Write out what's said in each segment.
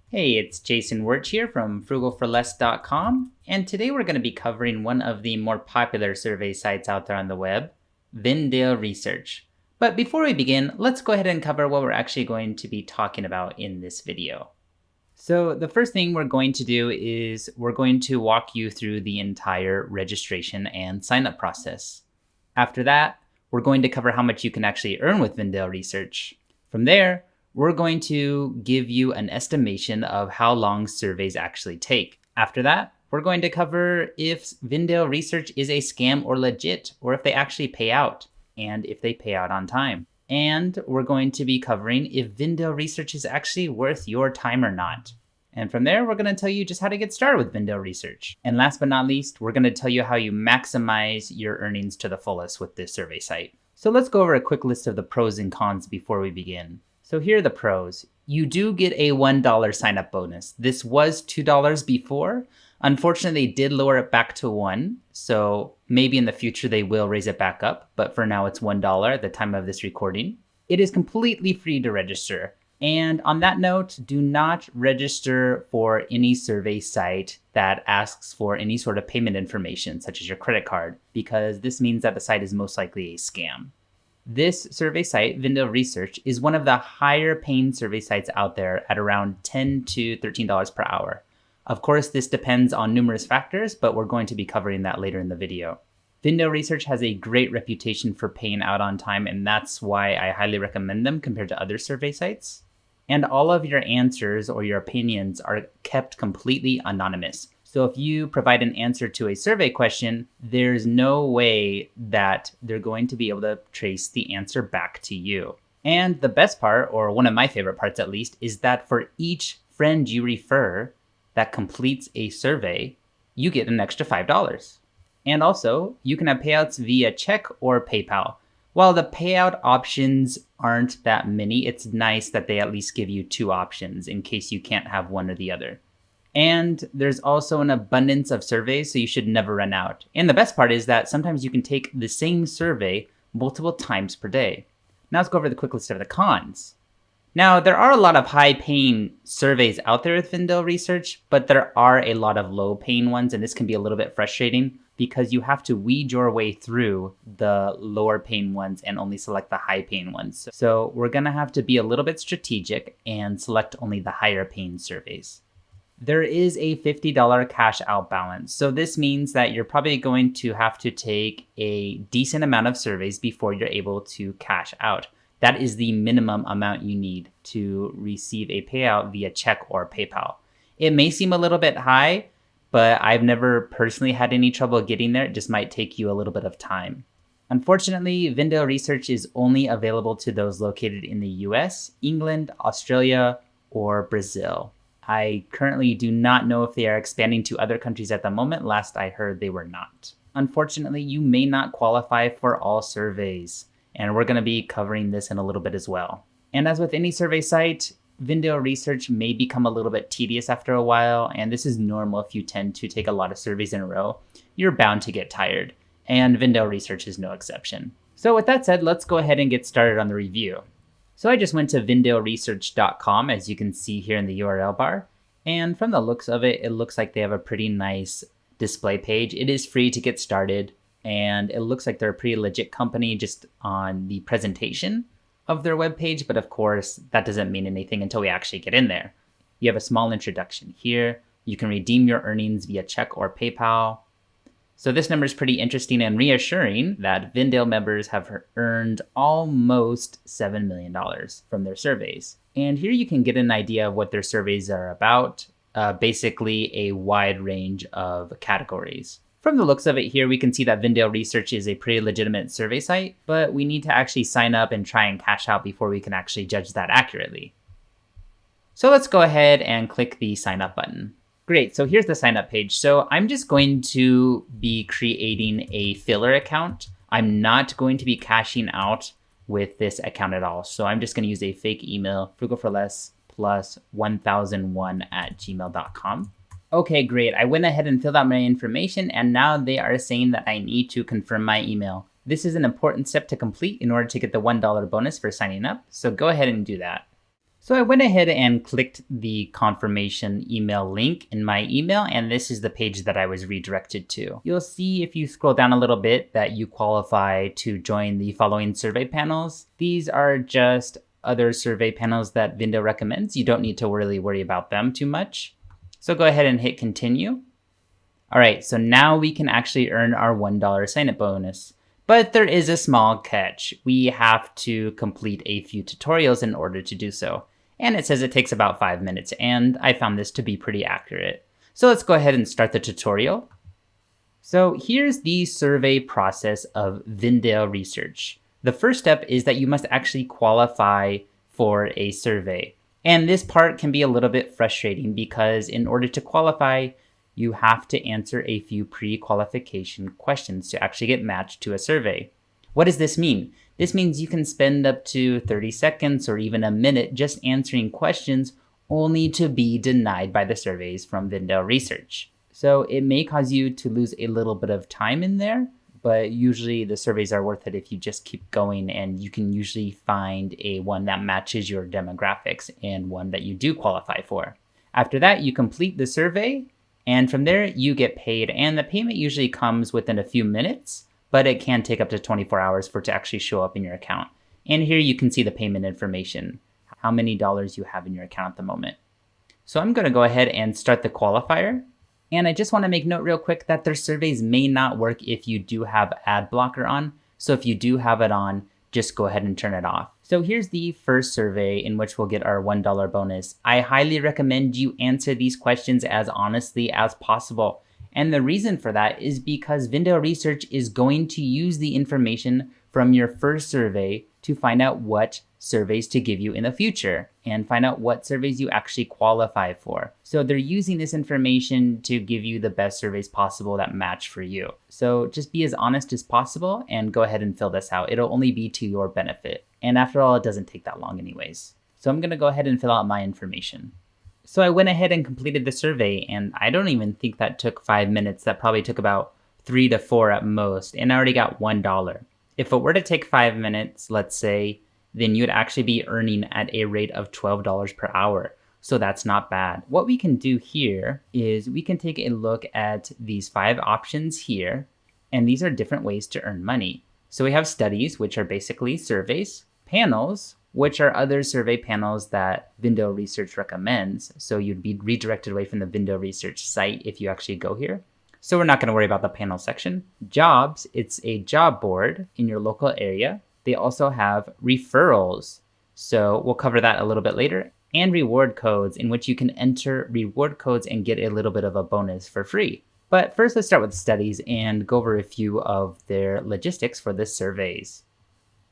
Hey, it's Jason Wirtz here from frugalforless.com, and today we're going to be covering one of the more popular survey sites out there on the web, Vindale Research. But before we begin, let's go ahead and cover what we're actually going to be talking about in this video. So the first thing we're going to do is we're going to walk you through the entire registration and sign-up process. After that, we're going to cover how much you can actually earn with Vindale Research. From there, we're going to give you an estimation of how long surveys actually take. After that, we're going to cover if Vindale Research is a scam or legit, or if they actually pay out, and if they pay out on time. And we're going to be covering if Vindale Research is actually worth your time or not. And from there, we're going to tell you just how to get started with Vindale Research. And last but not least, we're going to tell you how you maximize your earnings to the fullest with this survey site. So let's go over a quick list of the pros and cons before we begin. So here are the pros. You do get a $1 sign-up bonus. This was $2 before. Unfortunately, they did lower it back to $1, so maybe in the future they will raise it back up, but for now it's $1 at the time of this recording. It is completely free to register. And on that note, do not register for any survey site that asks for any sort of payment information, such as your credit card, because this means that the site is most likely a scam. This survey site, Vindale Research, is one of the higher paying survey sites out there at around $10 to $13 per hour. Of course, this depends on numerous factors, but we're going to be covering that later in the video. Vindale Research has a great reputation for paying out on time, and that's why I highly recommend them compared to other survey sites. And all of your answers or your opinions are kept completely anonymous. So if you provide an answer to a survey question, there's no way that they're going to be able to trace the answer back to you. And the best part, or one of my favorite parts at least, is that for each friend you refer that completes a survey, you get an extra $5. And also, you can have payouts via check or PayPal. While the payout options aren't that many, it's nice that they at least give you two options in case you can't have one or the other. And there's also an abundance of surveys, so you should never run out. And the best part is that sometimes you can take the same survey multiple times per day. Now let's go over the quick list of the cons. Now, there are a lot of high-paying surveys out there with Vindale Research, but there are a lot of low-paying ones, and this can be a little bit frustrating because you have to weed your way through the lower-paying ones and only select the high-paying ones. So we're going to have to be a little bit strategic and select only the higher-paying surveys. There is a $50 cash out balance. So this means that you're probably going to have to take a decent amount of surveys before you're able to cash out. That is the minimum amount you need to receive a payout via check or PayPal. It may seem a little bit high, but I've never personally had any trouble getting there. It just might take you a little bit of time. Unfortunately, Vindale Research is only available to those located in the US, England, Australia, or Brazil. I currently do not know if they are expanding to other countries at the moment. Last I heard, they were not. Unfortunately, you may not qualify for all surveys, and we're going to be covering this in a little bit as well. And as with any survey site, Vindale Research may become a little bit tedious after a while, and this is normal if you tend to take a lot of surveys in a row. You're bound to get tired, and Vindale Research is no exception. So with that said, let's go ahead and get started on the review. So I just went to vindaleresearch.com, as you can see here in the URL bar. And from the looks of it, it looks like they have a pretty nice display page. It is free to get started, and it looks like they're a pretty legit company just on the presentation of their webpage. But of course, that doesn't mean anything until we actually get in there. You have a small introduction here. You can redeem your earnings via check or PayPal. So this number is pretty interesting and reassuring that Vindale members have earned almost $7 million from their surveys. And here you can get an idea of what their surveys are about, basically a wide range of categories. From the looks of it here, we can see that Vindale Research is a pretty legitimate survey site, but we need to actually sign up and try and cash out before we can actually judge that accurately. So let's go ahead and click the sign up button. Great, so here's the sign up page. So I'm just going to be creating a filler account. I'm not going to be cashing out with this account at all. So I'm just gonna use a fake email, frugalforless plus 1001@gmail.com. Okay, great. I went ahead and filled out my information, and now they are saying that I need to confirm my email. This is an important step to complete in order to get the $1 bonus for signing up. So go ahead and do that. So I went ahead and clicked the confirmation email link in my email, and this is the page that I was redirected to. You'll see if you scroll down a little bit that you qualify to join the following survey panels. These are just other survey panels that Vindale recommends. You don't need to really worry about them too much. So go ahead and hit continue. All right, so now we can actually earn our $1 sign-up bonus. But there is a small catch. We have to complete a few tutorials in order to do so. And it says it takes about 5 minutes, and I found this to be pretty accurate. So let's go ahead and start the tutorial. So here's the survey process of Vindale research. The first step is that you must actually qualify for a survey. And this part can be a little bit frustrating because in order to qualify, you have to answer a few pre-qualification questions to actually get matched to a survey. What does this mean? This means you can spend up to 30 seconds or even a minute just answering questions only to be denied by the surveys from Vindale Research. So it may cause you to lose a little bit of time in there, but usually the surveys are worth it if you just keep going, and you can usually find one that matches your demographics and one that you do qualify for. After that, you complete the survey, and from there you get paid, and the payment usually comes within a few minutes, but it can take up to 24 hours for it to actually show up in your account. And here you can see the payment information, how many dollars you have in your account at the moment. So I'm gonna go ahead and start the qualifier. And I just wanna make note real quick that their surveys may not work if you do have ad blocker on. So if you do have it on, just go ahead and turn it off. So here's the first survey in which we'll get our $1 bonus. I highly recommend you answer these questions as honestly as possible. And the reason for that is because Vindale Research is going to use the information from your first survey to find out what surveys to give you in the future and find out what surveys you actually qualify for. So they're using this information to give you the best surveys possible that match for you. So just be as honest as possible and go ahead and fill this out. It'll only be to your benefit. And after all, it doesn't take that long anyways. So I'm gonna go ahead and fill out my information. So I went ahead and completed the survey, and I don't even think that took 5 minutes. That probably took about 3 to 4 at most, and I already got $1. If it were to take 5 minutes, let's say, then you'd actually be earning at a rate of $12 per hour. So that's not bad. What we can do here is we can take a look at these 5 options here, and these are different ways to earn money. So we have studies, which are basically surveys, panels, which are other survey panels that Vindale Research recommends. So you'd be redirected away from the Vindale Research site if you actually go here. So we're not going to worry about the panel section. Jobs, it's a job board in your local area. They also have referrals. So we'll cover that a little bit later. And reward codes, in which you can enter reward codes and get a little bit of a bonus for free. But first, let's start with studies and go over a few of their logistics for the surveys.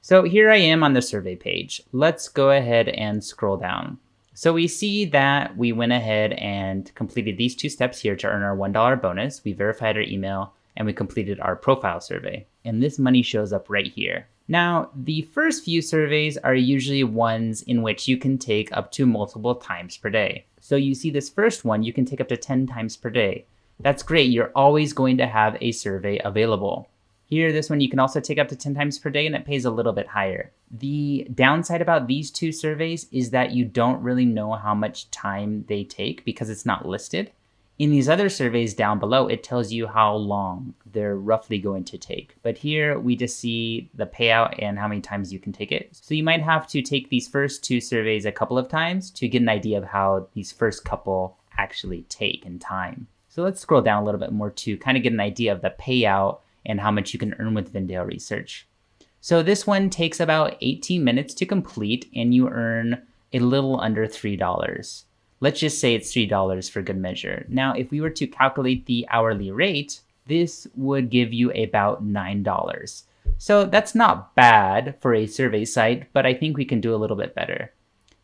So here I am on the survey page. Let's go ahead and scroll down. So we see that we went ahead and completed these 2 steps here to earn our $1 bonus. We verified our email and we completed our profile survey. And this money shows up right here. Now, the first few surveys are usually ones in which you can take up to multiple times per day. So you see this first one, you can take up to 10 times per day. That's great. You're always going to have a survey available. Here, this one you can also take up to 10 times per day, and it pays a little bit higher. The downside about these 2 surveys is that you don't really know how much time they take because it's not listed. In these other surveys down below, it tells you how long they're roughly going to take. But here we just see the payout and how many times you can take it. So you might have to take these first 2 surveys a couple of times to get an idea of how these first couple actually take in time. So let's scroll down a little bit more to kind of get an idea of the payout and how much you can earn with Vindale Research. So this one takes about 18 minutes to complete, and you earn a little under $3. Let's just say it's $3 for good measure. Now, if we were to calculate the hourly rate, this would give you about $9. So that's not bad for a survey site, but I think we can do a little bit better.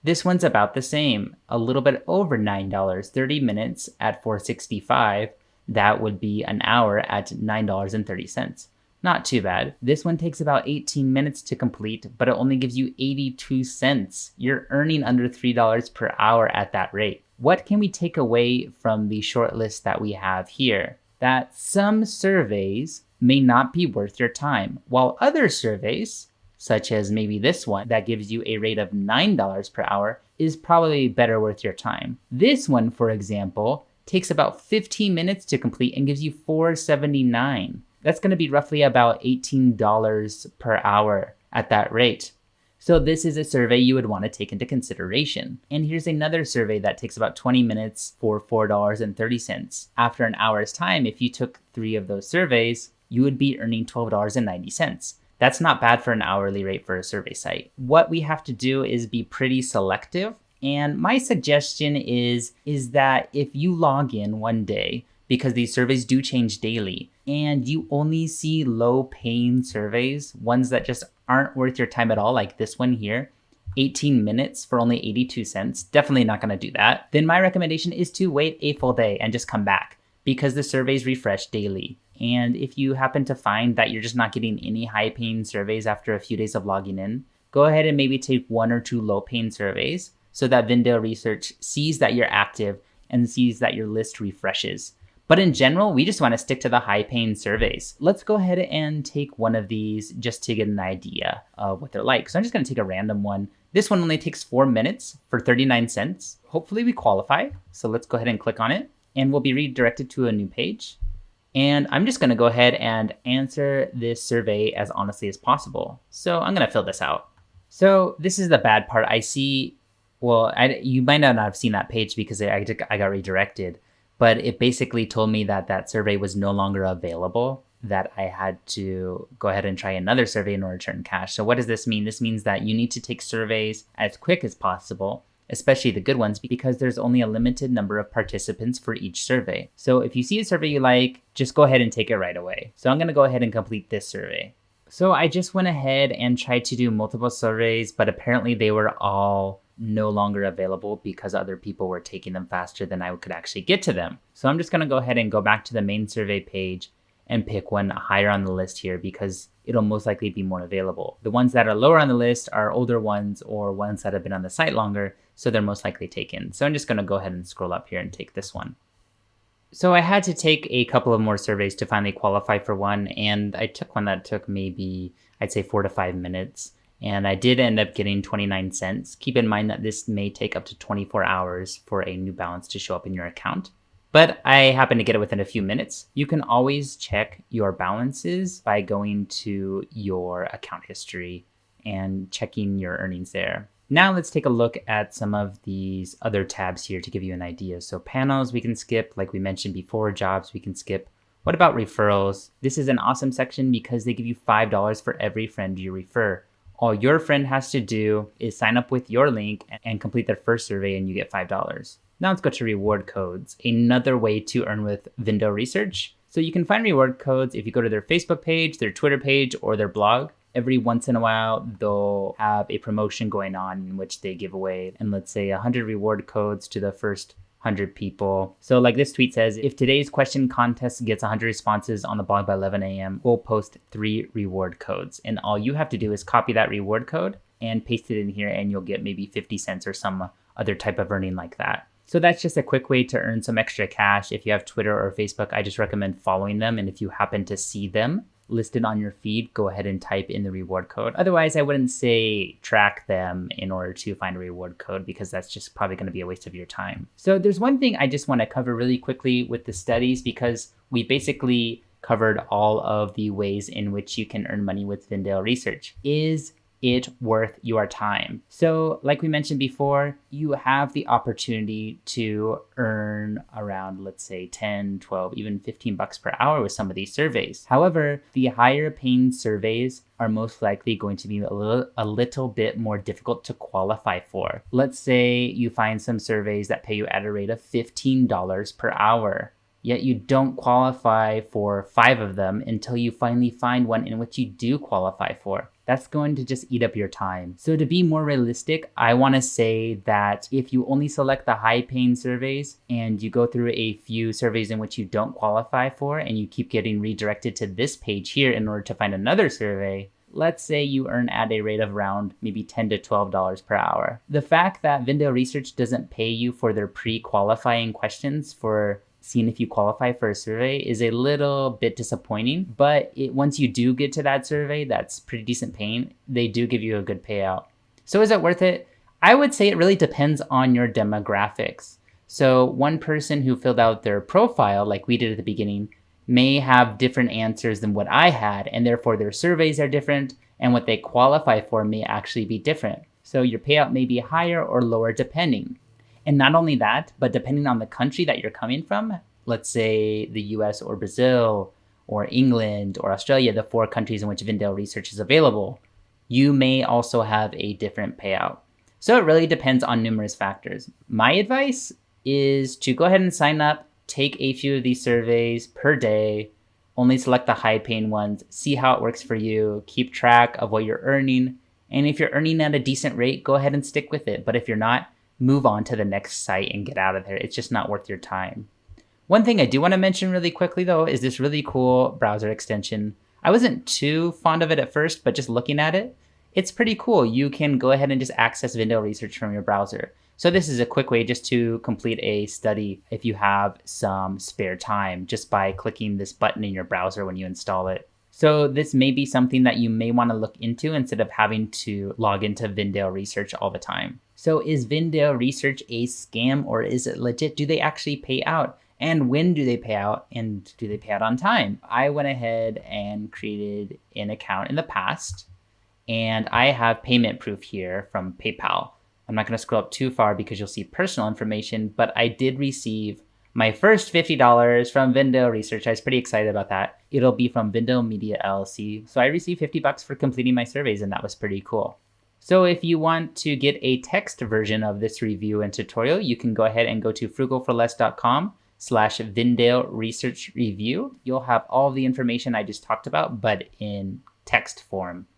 This one's about the same, a little bit over $9, 30 minutes at $4.65. That would be an hour at $9.30. Not too bad. This one takes about 18 minutes to complete, but it only gives you 82 cents. You're earning under $3 per hour at that rate. What can we take away from the short list that we have here? That some surveys may not be worth your time, while other surveys such as maybe this one that gives you a rate of $9 per hour, is probably better worth your time. This one, for example, takes about 15 minutes to complete and gives you $4.79. That's going to be roughly about $18 per hour at that rate. So this is a survey you would want to take into consideration. And here's another survey that takes about 20 minutes for $4.30. After an hour's time, if you took 3 of those surveys, you would be earning $12.90. That's not bad for an hourly rate for a survey site. What we have to do is be pretty selective. And my suggestion is that if you log in one day, because these surveys do change daily, and you only see low paying surveys, ones that just aren't worth your time at all, like this one here, 18 minutes for only 82 cents, definitely not gonna do that. Then my recommendation is to wait a full day and just come back, because the surveys refresh daily. And if you happen to find that you're just not getting any high paying surveys after a few days of logging in, go ahead and maybe take 1 or 2 low paying surveys so that Vindale Research sees that you're active and sees that your list refreshes. But in general, we just want to stick to the high paying surveys. Let's go ahead and take one of these just to get an idea of what they're like. So I'm just going to take a random one. This one only takes 4 minutes for 39 cents. Hopefully we qualify. So let's go ahead and click on it and we'll be redirected to a new page. And I'm just going to go ahead and answer this survey as honestly as possible. So I'm going to fill this out. So this is the bad part. I see, well, you might not have seen that page because I got redirected. But it basically told me that that survey was no longer available, that I had to go ahead and try another survey in order to earn cash. So what does this mean? This means that you need to take surveys as quick as possible, especially the good ones, because there's only a limited number of participants for each survey. So if you see a survey you like, just go ahead and take it right away. So I'm gonna go ahead and complete this survey. So I just went ahead and tried to do multiple surveys, but apparently they were all no longer available because other people were taking them faster than I could actually get to them. So I'm just gonna go ahead and go back to the main survey page and pick one higher on the list here because it'll most likely be more available. The ones that are lower on the list are older ones or ones that have been on the site longer, so they're most likely taken. So I'm just gonna go ahead and scroll up here and take this one. So I had to take a couple of more surveys to finally qualify for one, and I took one that took maybe, I'd say 4 to 5 minutes. And I did end up getting 29 cents. Keep in mind that this may take up to 24 hours for a new balance to show up in your account. But I happened to get it within a few minutes. You can always check your balances by going to your account history and checking your earnings there. Now let's take a look at some of these other tabs here to give you an idea. So panels we can skip, like we mentioned before. Jobs we can skip. What about referrals? This is an awesome section because they give you $5 for every friend you refer. All your friend has to do is sign up with your link and complete their first survey and you get $5. Now let's go to reward codes, another way to earn with Vindale Research. So you can find reward codes if you go to their Facebook page, their Twitter page, or their blog. Every once in a while, they'll have a promotion going on in which they give away, and let's say 100 reward codes to the first 100 people. So like this tweet says, if today's question contest gets 100 responses on the blog by 11 a.m., we'll post 3 reward codes. And all you have to do is copy that reward code and paste it in here and you'll get maybe 50 cents or some other type of earning like that. So that's just a quick way to earn some extra cash. If you have Twitter or Facebook, I just recommend following them. And if you happen to see them listed on your feed, go ahead and type in the reward code. Otherwise, I wouldn't say track them in order to find a reward code because that's just probably going to be a waste of your time. So there's one thing I just want to cover really quickly with the studies because we basically covered all of the ways in which you can earn money with Vindale Research. Is it worth your time? So like we mentioned before, you have the opportunity to earn around, let's say 10, 12, even 15 bucks per hour with some of these surveys. However, the higher paying surveys are most likely going to be a little bit more difficult to qualify for. Let's say you find some surveys that pay you at a rate of $15 per hour. Yet you don't qualify for 5 of them until you finally find one in which you do qualify for. That's going to just eat up your time. So to be more realistic, I want to say that if you only select the high paying surveys and you go through a few surveys in which you don't qualify for and you keep getting redirected to this page here in order to find another survey, let's say you earn at a rate of around maybe $10 to $12 per hour. The fact that Vindale Research doesn't pay you for their pre-qualifying questions for seeing if you qualify for a survey is a little bit disappointing, but once you do get to that survey, that's pretty decent paying. They do give you a good payout. So is it worth it? I would say it really depends on your demographics. So one person who filled out their profile, like we did at the beginning, may have different answers than what I had, and therefore their surveys are different, and what they qualify for may actually be different. So your payout may be higher or lower depending. And not only that, but depending on the country that you're coming from, let's say the US or Brazil or England or Australia, the 4 countries in which Vindale research is available, you may also have a different payout. So it really depends on numerous factors. My advice is to go ahead and sign up, take a few of these surveys per day, only select the high paying ones, see how it works for you, keep track of what you're earning. And if you're earning at a decent rate, go ahead and stick with it. But if you're not, move on to the next site and get out of there. It's just not worth your time. One thing I do want to mention really quickly though is this really cool browser extension. I wasn't too fond of it at first, but just looking at it, it's pretty cool. You can go ahead and just access Vindale research from your browser. So this is a quick way just to complete a study if you have some spare time, just by clicking this button in your browser when you install it. So this may be something that you may want to look into instead of having to log into Vindale research all the time. So is Vindale research a scam or is it legit? Do they actually pay out? And when do they pay out? And do they pay out on time? I went ahead and created an account in the past, and I have payment proof here from PayPal. I'm not going to scroll up too far because you'll see personal information, but I did receive my first $50 from Vindale research. I was pretty excited about that. It'll be from Vindale Media LLC. So I received $50 for completing my surveys, and that was pretty cool. So if you want to get a text version of this review and tutorial, you can go ahead and go to frugalforless.com/Vindale research review. You'll have all the information I just talked about, but in text form.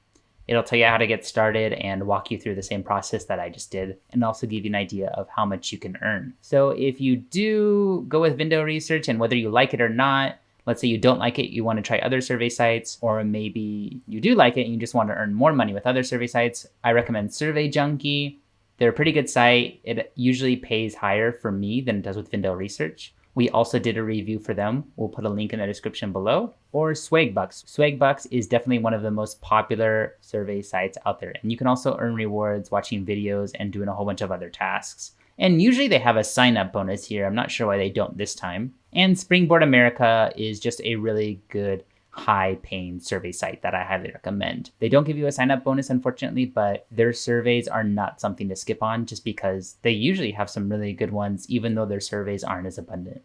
It'll tell you how to get started and walk you through the same process that I just did, and also give you an idea of how much you can earn. So if you do go with Vindale research, and whether you like it or not, let's say you don't like it, you want to try other survey sites, or maybe you do like it and you just want to earn more money with other survey sites, I recommend Survey Junkie. They're a pretty good site. It usually pays higher for me than it does with Vindale research. We also did a review for them. We'll put a link in the description below. Or Swagbucks. Swagbucks is definitely one of the most popular survey sites out there. And you can also earn rewards watching videos and doing a whole bunch of other tasks. And usually they have a sign-up bonus here. I'm not sure why they don't this time. And Springboard America is just a really good high-paying survey site that I highly recommend. They don't give you a sign-up bonus, unfortunately, but their surveys are not something to skip on just because they usually have some really good ones, even though their surveys aren't as abundant.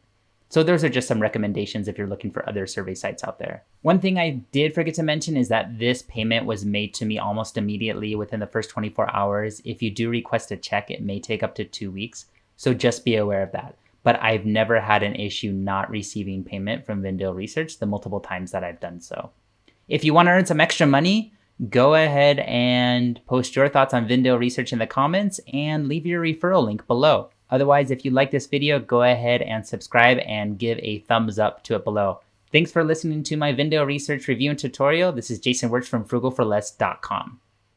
So those are just some recommendations if you're looking for other survey sites out there. One thing I did forget to mention is that this payment was made to me almost immediately within the first 24 hours. If you do request a check, it may take up to 2 weeks. So just be aware of that. But I've never had an issue not receiving payment from Vindale research the multiple times that I've done so. If you want to earn some extra money, go ahead and post your thoughts on Vindale research in the comments and leave your referral link below. Otherwise, if you like this video, go ahead and subscribe and give a thumbs up to it below. Thanks for listening to my Vindale research review and tutorial. This is Jason Wirtz from frugalforless.com.